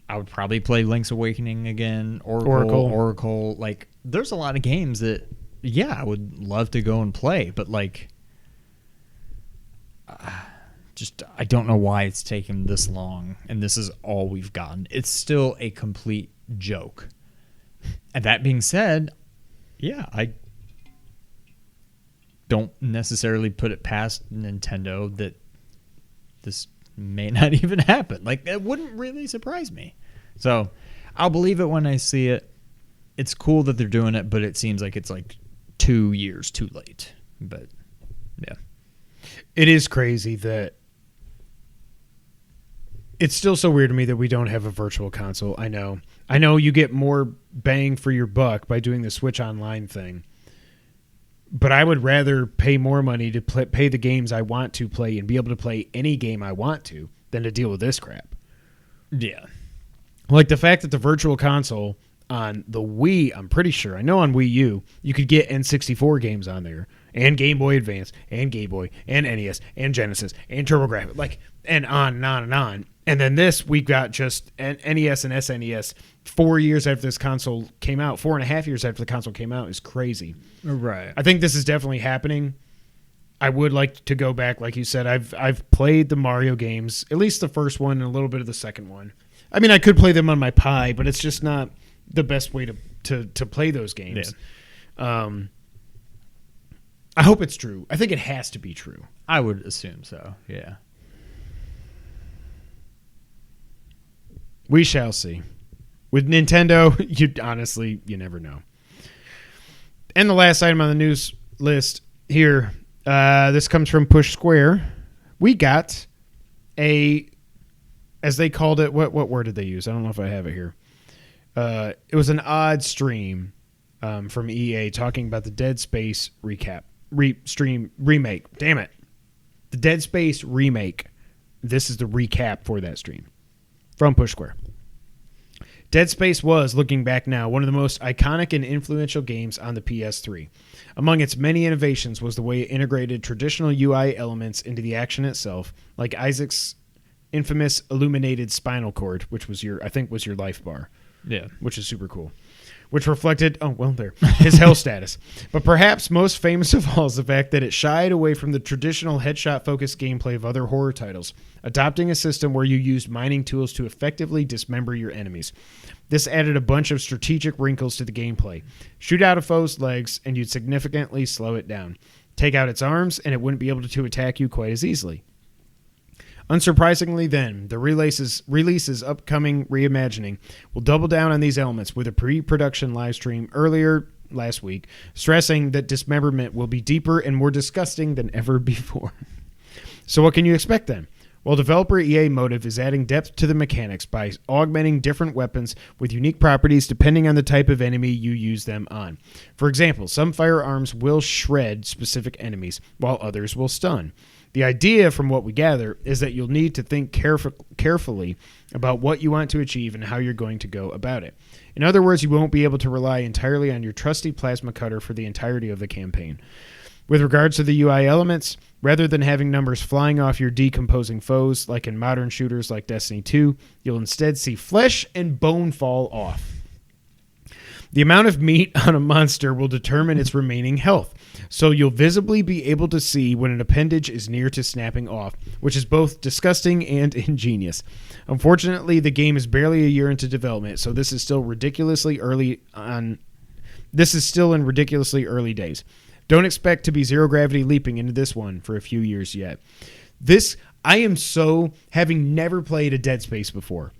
I would probably play Link's Awakening again, Oracle. Like, there's a lot of games that, I would love to go and play, but like, I don't know why it's taken this long, and this is all we've gotten. It's still a complete joke. And that being said, I don't necessarily put it past Nintendo that this may not even happen. Like, that wouldn't really surprise me. So I'll believe it when I see it. It's cool that they're doing it, but it seems like it's like 2 years too late. But yeah. It is crazy that it's still so weird to me that we don't have a virtual console. I know you get more bang for your buck by doing the Switch Online thing. But I would rather pay more money to pay the games I want to play and be able to play any game I want to than to deal with this crap. Yeah. Like the fact that the virtual console on the Wii, I'm pretty sure, I know on Wii U, you could get N64 games on there, and Game Boy Advance, and Game Boy, and NES, and Genesis, and TurboGrafx, like, and on and on and on. And then this, we got just NES and SNES 4 years after this console came out, 4.5 years after the console came out is crazy. Right. I think this is definitely happening. I would like to go back, like you said. I've played the Mario games, at least the first one and a little bit of the second one. I mean, I could play them on my Pi, but it's just not the best way to play those games. Yeah. I hope it's true. I think it has to be true. I would assume so, yeah. We shall see. With Nintendo, you never know. And the last item on the news list here, this comes from Push Square. We got as they called it, what word did they use? I don't know if I have it here. It was an odd stream from EA talking about the Dead Space remake. Damn it. The Dead Space remake. This is the recap for that stream from Push Square. Dead Space was, looking back now, one of the most iconic and influential games on the PS3. Among its many innovations was the way it integrated traditional UI elements into the action itself, like Isaac's infamous illuminated spinal cord, which was your life bar. Yeah. Which is super cool. Which reflected, his health status. But perhaps most famous of all is the fact that it shied away from the traditional headshot-focused gameplay of other horror titles, adopting a system where you used mining tools to effectively dismember your enemies. This added a bunch of strategic wrinkles to the gameplay. Shoot out a foe's legs, and you'd significantly slow it down. Take out its arms, and it wouldn't be able to attack you quite as easily. Unsurprisingly then, the release's upcoming reimagining will double down on these elements with a pre-production live stream earlier last week, stressing that dismemberment will be deeper and more disgusting than ever before. So what can you expect then? Well, developer EA Motive is adding depth to the mechanics by augmenting different weapons with unique properties depending on the type of enemy you use them on. For example, some firearms will shred specific enemies, while others will stun. The idea, from what we gather, is that you'll need to think carefully about what you want to achieve and how you're going to go about it. In other words, you won't be able to rely entirely on your trusty plasma cutter for the entirety of the campaign. With regards to the UI elements, rather than having numbers flying off your decomposing foes like in modern shooters like Destiny 2, you'll instead see flesh and bone fall off. The amount of meat on a monster will determine its remaining health, so you'll visibly be able to see when an appendage is near to snapping off, which is both disgusting and ingenious. Unfortunately, the game is barely a year into development, so this is still in ridiculously early days. Don't expect to be zero gravity leaping into this one for a few years yet. I am so, having never played a Dead Space before,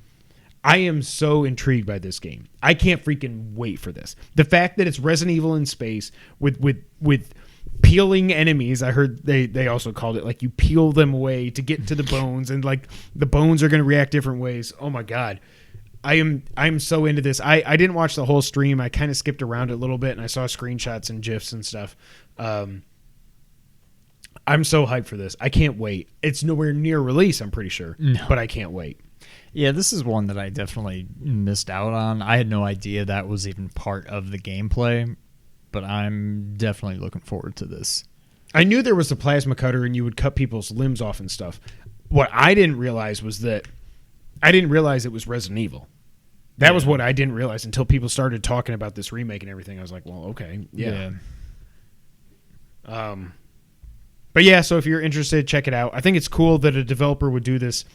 I am so intrigued by this game. I can't freaking wait for this. The fact that it's Resident Evil in space with peeling enemies. I heard they also called it like you peel them away to get to the bones, and like the bones are going to react different ways. Oh my God. I'm so into this. I didn't watch the whole stream. I kind of skipped around it a little bit, and I saw screenshots and GIFs and stuff. I'm so hyped for this. I can't wait. It's nowhere near release, I'm pretty sure, but I can't wait. Yeah, this is one that I definitely missed out on. I had no idea that was even part of the gameplay, but I'm definitely looking forward to this. I knew there was a plasma cutter and you would cut people's limbs off and stuff. What I didn't realize was that I didn't realize it was Resident Evil. That was what I didn't realize until people started talking about this remake and everything. I was like, well, okay, yeah. But yeah, so if you're interested, check it out. I think it's cool that a developer would do this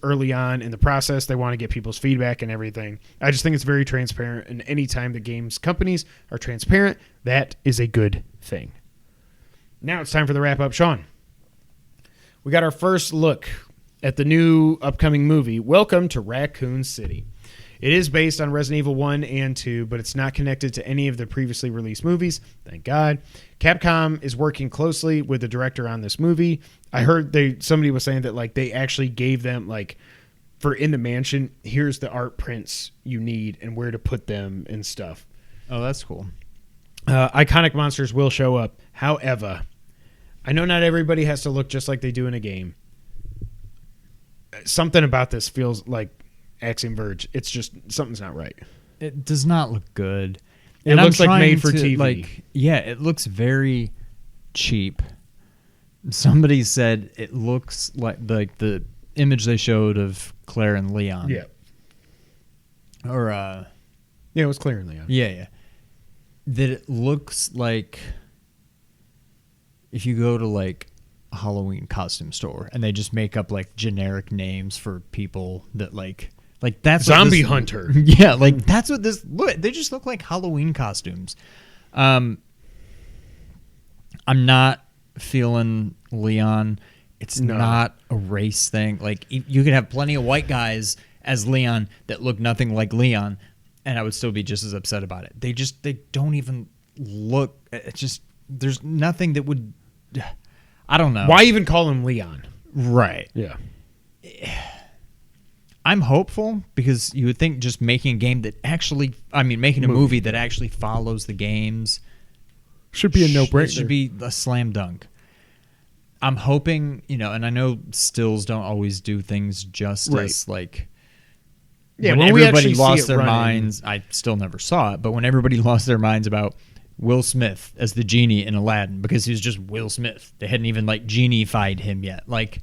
early on in the process. They want to get people's feedback and everything. I just think it's very transparent, and anytime the games companies are transparent, that is a good thing. Now it's time for the wrap-up. Sean, we got our first look at the new upcoming movie, Welcome to Raccoon City. It is based on Resident Evil 1 and 2, but it's not connected to any of the previously released movies. Thank God. Capcom is working closely with the director on this movie. I heard somebody was saying that like they actually gave them like for in the mansion, here's the art prints you need and where to put them and stuff. Oh, that's cool. Iconic monsters will show up. However, I know not everybody has to look just like they do in a game. Something about this feels like Axiom Verge. It's just something's not right. It does not look good. It looks like made for TV. Like, yeah, it looks very cheap. Somebody said it looks like the image they showed of Claire and Leon. Yeah. Or yeah, it was Claire and Leon. Yeah. That it looks like if you go to like a Halloween costume store and they just make up like generic names for people that like that's Zombie Hunter. Yeah, like that's what this look. They just look like Halloween costumes. I'm not feeling Leon. It's not a race thing. Like you could have plenty of white guys as Leon that look nothing like Leon, and I would still be just as upset about it. They don't even look. It's just there's nothing that would. I don't know. Why even call him Leon? Right. Yeah. I'm hopeful because you would think just making a game that actually, making a movie that actually follows the games should be a no-brainer. It should be a slam dunk. I'm hoping, and I know stills don't always do things justice. Right. Like, yeah, when everybody lost their running. minds, I still never saw it, but when everybody lost their minds about Will Smith as the genie in Aladdin because he was just Will Smith. They hadn't even like genie-fied him yet. Like,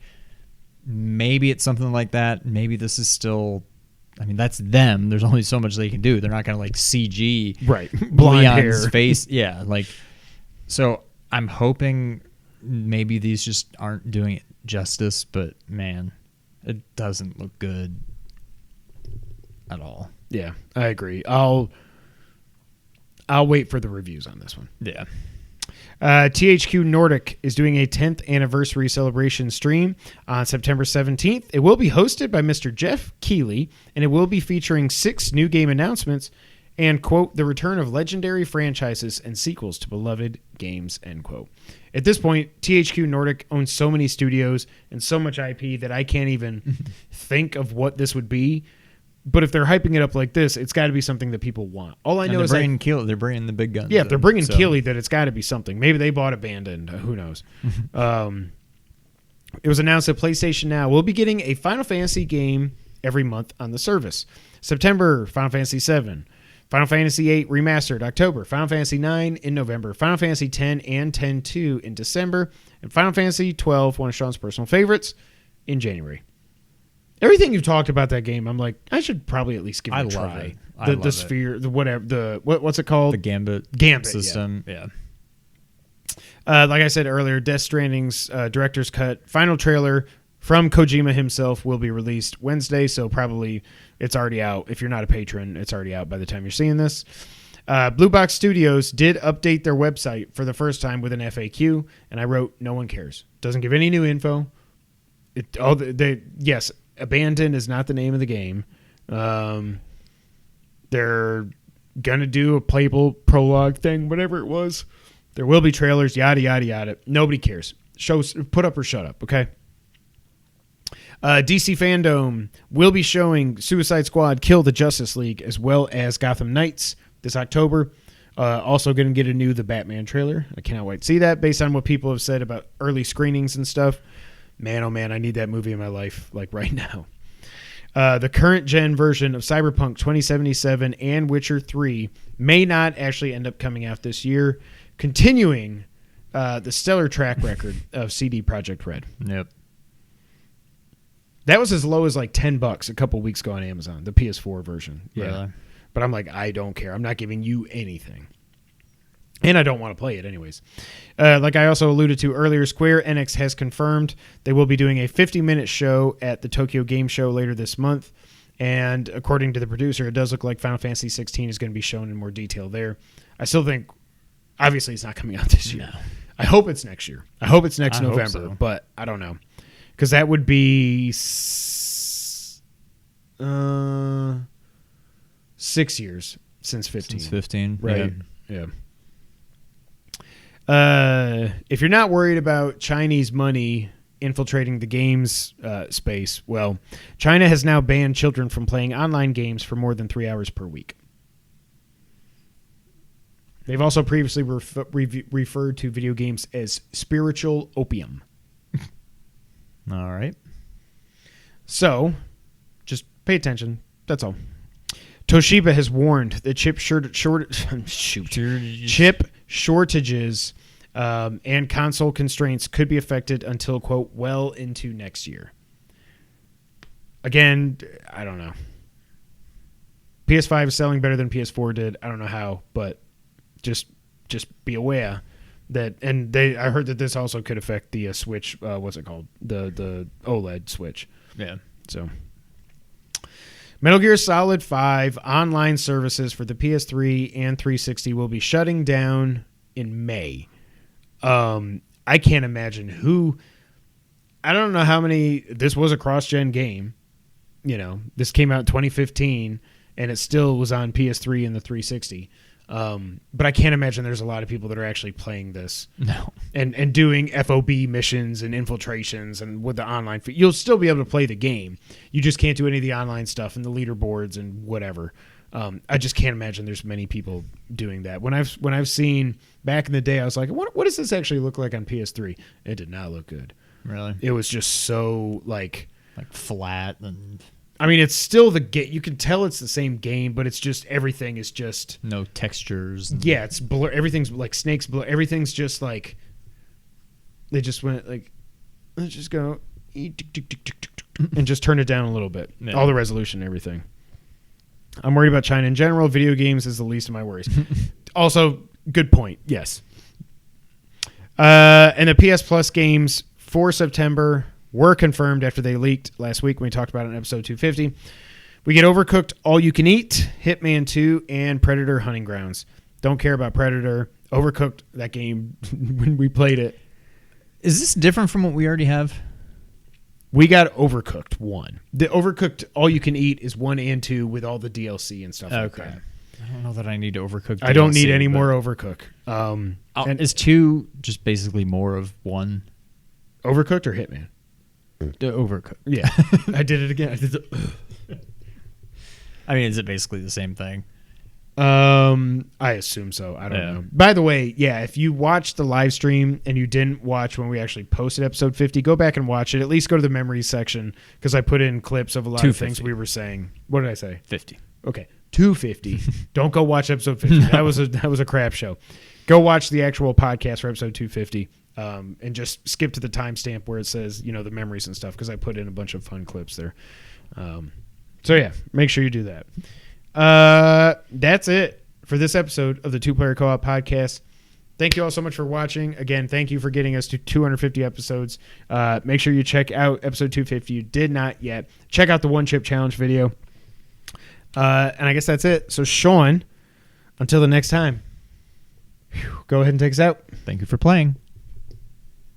maybe it's something like that. Maybe this is still, that's them. There's only so much they can do. They're not going to like CG blonde Leon's hair face. Yeah, like so. I'm hoping maybe these just aren't doing it justice, but man, it doesn't look good at all. Yeah, I agree. I'll wait for the reviews on this one. Yeah. THQ Nordic is doing a 10th anniversary celebration stream on September 17th. It will be hosted by Mr. Jeff Keighley, and it will be featuring 6 new game announcements and, quote, the return of legendary franchises and sequels to beloved games, end quote. At this point, THQ Nordic owns so many studios and so much IP that I can't even think of what this would be. But if they're hyping it up like this, it's got to be something that people want. All I know is they're bringing the big guns. Yeah, if they're bringing Keighley, that it's got to be something. Maybe they bought Abandoned. Who knows? It was announced that PlayStation Now will be getting a Final Fantasy game every month on the service. September, Final Fantasy VII. Final Fantasy VIII Remastered, October. Final Fantasy IX in November. Final Fantasy X and X-2 in December. And Final Fantasy XII, one of Sean's personal favorites, in January. Everything you've talked about that game, I'm like, I should probably at least give it a try. The sphere, the whatever, what's it called? The Gambit system. Yeah. Like I said earlier, Death Stranding's director's cut final trailer from Kojima himself will be released Wednesday, so probably it's already out. If you're not a patron, it's already out by the time you're seeing this. Blue Box Studios did update their website for the first time with an FAQ, and I wrote, no one cares. Doesn't give any new info. Yes, Abandon is not the name of the game. They're gonna do a playable prologue thing, whatever it was. There will be trailers, yada yada yada. Nobody cares. Put up or shut up, okay? DC Fandom will be showing Suicide Squad Kill the Justice League as well as Gotham Knights this October. Also going to get a new The Batman trailer. I cannot wait to see that based on what people have said about early screenings and stuff. Man, oh man, I need that movie in my life like right now. The current gen version of Cyberpunk 2077 and Witcher 3 may not actually end up coming out this year, continuing the stellar track record of CD Projekt Red. Yep. That was as low as like $10 a couple weeks ago on Amazon, the PS4 version. Yeah. Really? But I'm like, I don't care. I'm not giving you anything. And I don't want to play it anyways. Like I also alluded to earlier, Square Enix has confirmed they will be doing a 50-minute show at the Tokyo Game Show later this month. And according to the producer, it does look like Final Fantasy 16 is going to be shown in more detail there. I still think, obviously, it's not coming out this year. No. I hope it's next year. I hope it's next I hope November, so. but I don't know. Because that would be 6 years since 15. Since 15. Right. Yeah. If you're not worried about Chinese money infiltrating the games space, well, China has now banned children from playing online games for more than 3 hours per week. They've also previously referred to video games as spiritual opium. All right. So, just pay attention. That's all. Toshiba has warned that chip shortages and console constraints could be affected until, quote, well into next year. Again, I don't know. PS5 is selling better than PS4 did. I don't know how, but just be aware that. And I heard that this also could affect the Switch. What's it called? The OLED Switch. Yeah. So, Metal Gear Solid 5 online services for the PS3 and 360 will be shutting down in May. I can't imagine who. I don't know how many. This was a cross-gen game. You know, this came out in 2015, and it still was on PS3 and the 360. But I can't imagine there's a lot of people that are actually playing this. No. And doing FOB missions and infiltrations and with the online. You'll still be able to play the game. You just can't do any of the online stuff and the leaderboards and whatever. I just can't imagine there's many people doing that. When I've seen back in the day, I was like, what does this actually look like on PS3? It did not look good. Really? It was just so like flat and. I mean, it's still the game. You can tell it's the same game, but it's just everything is just no textures. Yeah, it's blur. Everything's like snakes blur. Everything's just like they just went like let's just go and just turn it down a little bit. Yeah. All the resolution and everything. I'm worried about China in general. Video games is the least of my worries. Also, good point. Yes. And the PS Plus games for September were confirmed after they leaked last week when we talked about it in episode 250. We get Overcooked All You Can Eat, Hitman 2, and Predator Hunting Grounds. Don't care about Predator. Overcooked, that game, when we played it. Is this different from what we already have? We got Overcooked 1. The Overcooked All You Can Eat is 1 and 2 with all the DLC and stuff like that. I don't know that I need to Overcook DLC. I don't need any more Overcook. And is 2 just basically more of 1? Overcooked or Hitman? Overcooked. Yeah. I did it again. I mean, is it basically the same thing? I assume so. I don't know. By the way, yeah, if you watched the live stream and you didn't watch when we actually posted episode 50, go back and watch it. At least go to the memories section because I put in clips of a lot of things we were saying. What did I say? 50. Okay. 250. Don't go watch episode 50. That was a crap show. Go watch the actual podcast for episode 250. And just skip to the timestamp where it says, the memories and stuff, because I put in a bunch of fun clips there. So yeah, make sure you do that. That's it for this episode of the Two Player Co-op Podcast. Thank you all so much for watching. Again, thank you for getting us to 250 episodes. Make sure you check out episode 250. You did not yet. Check out the One Chip Challenge video. And I guess that's it. So Sean, until the next time, go ahead and take us out. Thank you for playing.